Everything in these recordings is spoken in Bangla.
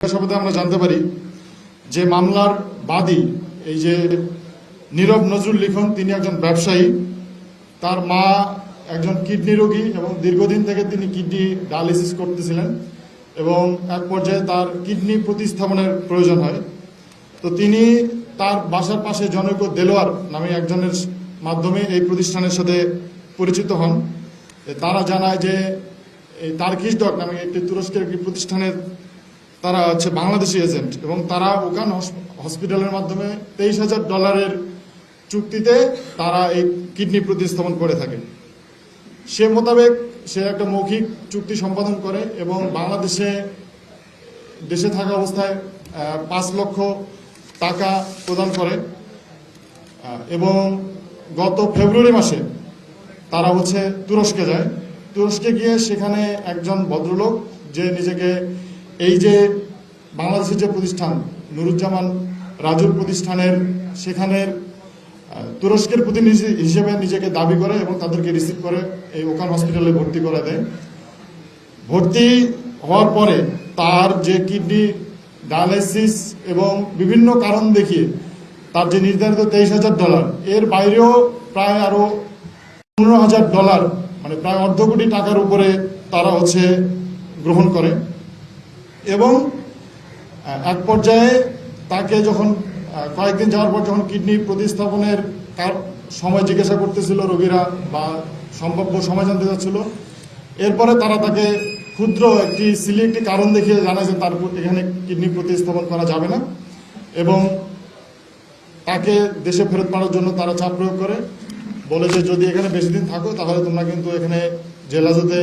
জিজ্ঞাসাবাদে আমরা জানতে পারি যে মামলার বাদী এই যে নীরব নজরুল লিখন তিনি একজন ব্যবসায়ী, তার মা একজন কিডনি রোগী এবং দীর্ঘদিন থেকে তিনি কিডনি ডায়ালিসিস করতেছিলেন এবং এক পর্যায়ে তার কিডনি প্রতিস্থাপনের প্রয়োজন হয়। তো তিনি তার বাসার পাশে জনৈক দেলোয়ার নামে একজনের মাধ্যমে এই প্রতিষ্ঠানের সাথে পরিচিত হন। তারা জানায় যে এই তারকিশ ডক নামে একটি তুরস্কের একটি প্রতিষ্ঠানের তারা হচ্ছে বাংলাদেশি এজেন্ট এবং তারা ওখান হসপিটালের মাধ্যমে $23,000 চুক্তিতে তারা এই কিডনি প্রতিস্থাপন করে থাকে। সে মোতাবেক সে একটা মৌখিক চুক্তি সম্পাদন করে এবং দেশে থাকা অবস্থায় 5 লক্ষ টাকা প্রদান করে এবং গত ফেব্রুয়ারি মাসে তারা তুরস্কে যায়। তুরস্কে গিয়ে সেখানে একজন ভদ্রলোক যে নিজেকে এই যে বাংলাদেশের যে প্রতিষ্ঠান নুরুজ্জামান রাজুর প্রতিষ্ঠানের সেখানের তুরস্কের প্রতিনিধি হিসেবে নিজেকে দাবি করে এবং তাদেরকে রিসিভ করে এই ওখান হসপিটালে ভর্তি করে দেয়। ভর্তি হওয়ার পরে তার যে কিডনি ডায়ালিসিস এবং বিভিন্ন কারণ দেখিয়ে তার যে নির্ধারিত $23,000 এর বাইরেও প্রায় আরো $15,000 মানে প্রায় অর্ধ কোটি টাকার উপরে তারা গ্রহণ করে এবং এক পর্যায়ে তাকে যখন কয়েকদিন যাওয়ার পর যখন কিডনি প্রতিস্থাপনের সময় জিজ্ঞাসা করতেছিল রোগীরা বা সম্ভাব্য সময় জানতে চাচ্ছিল, এরপরে তারা তাকে ক্ষুদ্র একটি কারণ দেখিয়ে জানায় যে তার এখানে কিডনি প্রতিস্থাপন করা যাবে না এবং তাকে দেশে ফেরত পাঠানোর জন্য তারা চাপ প্রয়োগ করে, বলে যে যদি এখানে বেশি দিন থাকো তাহলে তোমরা কিন্তু এখানে জেল হাজতে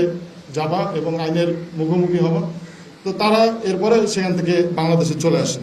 যাবা এবং আইনের মুখোমুখি হবা। তো তারা এরপরে সেখান থেকে বাংলাদেশে চলে আসে।